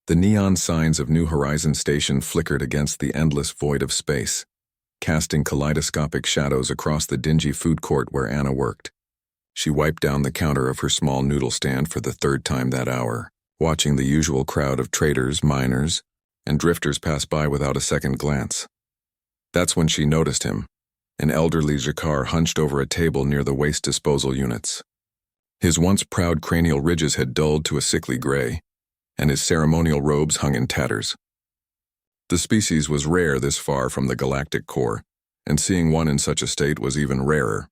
The neon signs of New Horizon Station flickered against the endless void of space, casting kaleidoscopic shadows across the dingy food court where Anna worked. She wiped down the counter of her small noodle stand for the third time that hour, watching the usual crowd of traders, miners, and drifters pass by without a second glance. That's when she noticed him, an elderly Jakar hunched over a table near the waste disposal units. His once proud cranial ridges had dulled to a sickly gray, and his ceremonial robes hung in tatters. The species was rare this far from the galactic core, and seeing one in such a state was even rarer.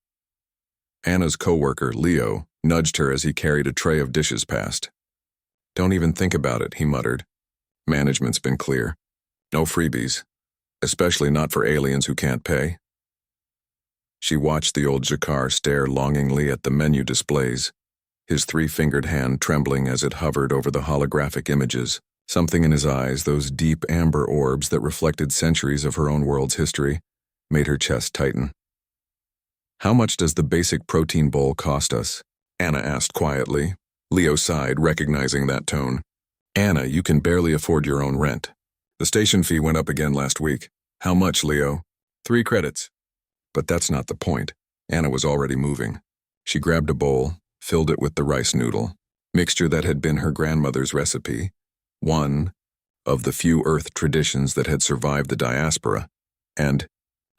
Anna's co-worker, Leo, nudged her as he carried a tray of dishes past. "Don't even think about it," he muttered. "Management's been clear. No freebies, especially not for aliens who can't pay." She watched the old Jakar stare longingly at the menu displays, his three-fingered hand trembling as it hovered over the holographic images. Something in his eyes, those deep amber orbs that reflected centuries of her own world's history, made her chest tighten. "How much does the basic protein bowl cost us?" Anna asked quietly. Leo sighed, recognizing that tone. "Anna, you can barely afford your own rent. The station fee went up again last week." "How much, Leo?" 3 credits. But that's not the point. Anna was already moving. She grabbed a bowl, filled it with the rice noodle, mixture that had been her grandmother's recipe, one of the few Earth traditions that had survived the diaspora, and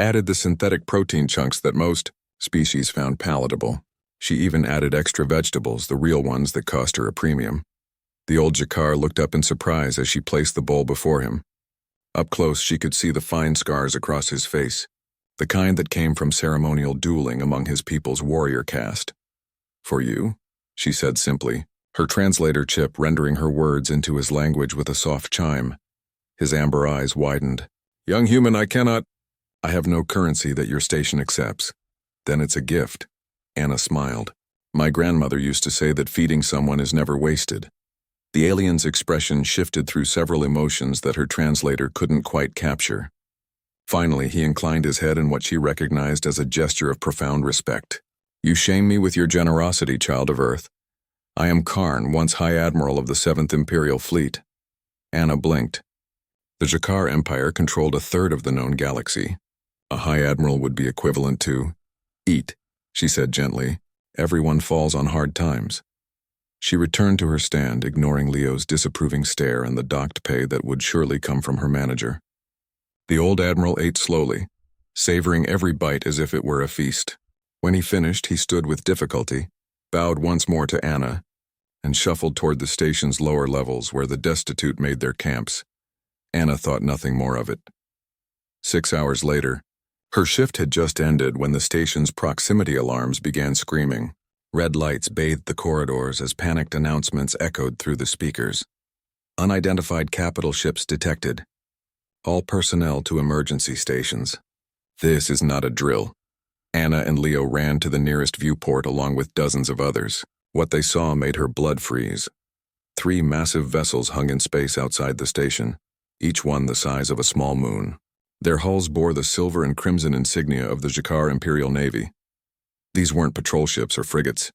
added the synthetic protein chunks that most species found palatable. She even added extra vegetables, the real ones that cost her a premium. The old Jakar looked up in surprise as she placed the bowl before him. Up close, she could see the fine scars across his face, the kind that came from ceremonial dueling among his people's warrior caste. "For you," she said simply, her translator chip rendering her words into his language with a soft chime. His amber eyes widened. "Young human, I have no currency that your station accepts." "Then it's a gift." Anna smiled. "My grandmother used to say that feeding someone is never wasted." The alien's expression shifted through several emotions that her translator couldn't quite capture. Finally, he inclined his head in what she recognized as a gesture of profound respect. "You shame me with your generosity, child of Earth. I am Karn, once High Admiral of the 7th Imperial Fleet." Anna blinked. The Jakar Empire controlled a third of the known galaxy. A High Admiral would be equivalent to "Eat," she said gently. "Everyone falls on hard times." She returned to her stand, ignoring Leo's disapproving stare and the docked pay that would surely come from her manager. The old admiral ate slowly, savoring every bite as if it were a feast. When he finished, he stood with difficulty, bowed once more to Anna, and shuffled toward the station's lower levels where the destitute made their camps. Anna thought nothing more of it. 6 hours later, her shift had just ended when the station's proximity alarms began screaming. Red lights bathed the corridors as panicked announcements echoed through the speakers. "Unidentified capital ships detected. All personnel to emergency stations." "This is not a drill." Anna and Leo ran to the nearest viewport along with dozens of others. What they saw made her blood freeze. 3 massive vessels hung in space outside the station, each one the size of a small moon. Their hulls bore the silver and crimson insignia of the Jakar Imperial Navy. These weren't patrol ships or frigates.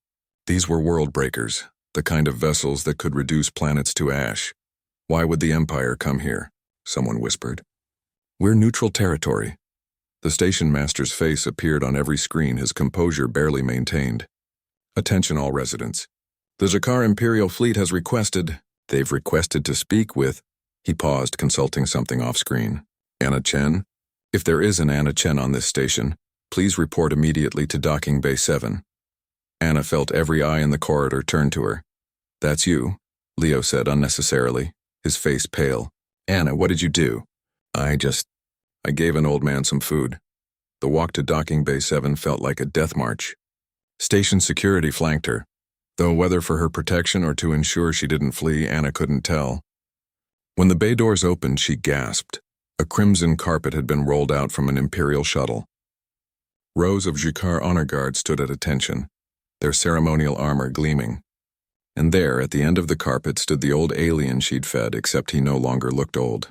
These were world breakers, the kind of vessels that could reduce planets to ash. "Why would the Empire come here?" someone whispered. "We're neutral territory." The station master's face appeared on every screen, his composure barely maintained. "Attention all residents. The Jakar Imperial Fleet has requested..." "They've requested to speak with..." He paused, consulting something off-screen. "Anna Chen? If there is an Anna Chen on this station, please report immediately to Docking Bay 7. Anna felt every eye in the corridor turn to her. "That's you," Leo said unnecessarily, his face pale. "Anna, what did you do?" I gave an old man some food." The walk to Docking Bay 7 felt like a death march. Station security flanked her, though whether for her protection or to ensure she didn't flee, Anna couldn't tell. When the bay doors opened, she gasped. A crimson carpet had been rolled out from an Imperial shuttle. Rows of Jakar honor guards stood at attention, their ceremonial armor gleaming. And there, at the end of the carpet, stood the old alien she'd fed, except he no longer looked old.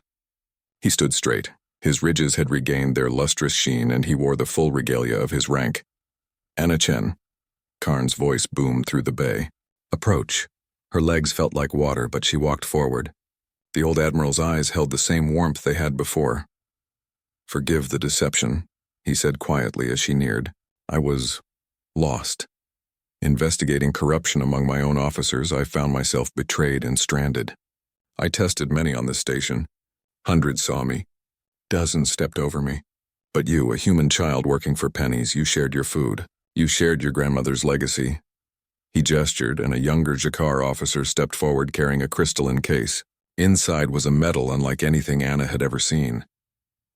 He stood straight. His ridges had regained their lustrous sheen, and he wore the full regalia of his rank. "Anna Chen." Karn's voice boomed through the bay. "Approach." Her legs felt like water, but she walked forward. The old Admiral's eyes held the same warmth they had before. "Forgive the deception," he said quietly as she neared. "I was lost. Investigating corruption among my own officers, I found myself betrayed and stranded. I tested many on this station. Hundreds saw me. Dozens stepped over me. But you, a human child working for pennies, you shared your food. You shared your grandmother's legacy." He gestured, and a younger Jakar officer stepped forward carrying a crystalline case. Inside was a medal unlike anything Anna had ever seen.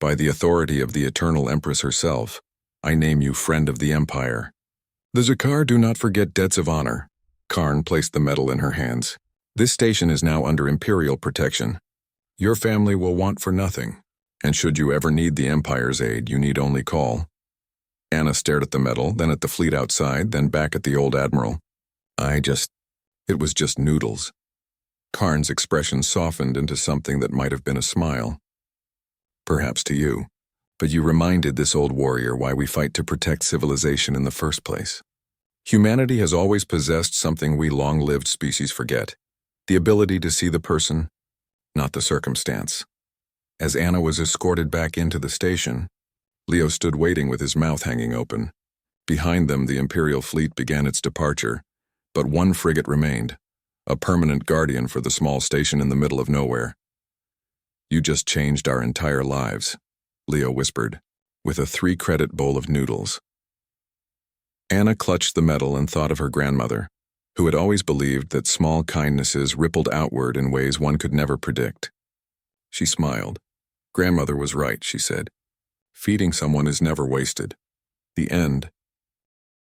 "By the authority of the Eternal Empress herself, I name you Friend of the Empire." "The Jakar do not forget debts of honor." Karn placed the medal in her hands. "This station is now under Imperial protection. Your family will want for nothing, and should you ever need the Empire's aid, you need only call." Anna stared at the medal, then at the fleet outside, then back at the old Admiral. It was just noodles." Karn's expression softened into something that might have been a smile. "Perhaps to you, but you reminded this old warrior why we fight to protect civilization in the first place. Humanity has always possessed something we long-lived species forget: the ability to see the person, not the circumstance." As Anna was escorted back into the station, Leo stood waiting with his mouth hanging open. Behind them, the Imperial fleet began its departure, but one frigate remained, a permanent guardian for the small station in the middle of nowhere. "You just changed our entire lives," Leo whispered, with a 3-credit bowl of noodles. Anna clutched the medal and thought of her grandmother, who had always believed that small kindnesses rippled outward in ways one could never predict. She smiled. "Grandmother was right," she said. "Feeding someone is never wasted. The end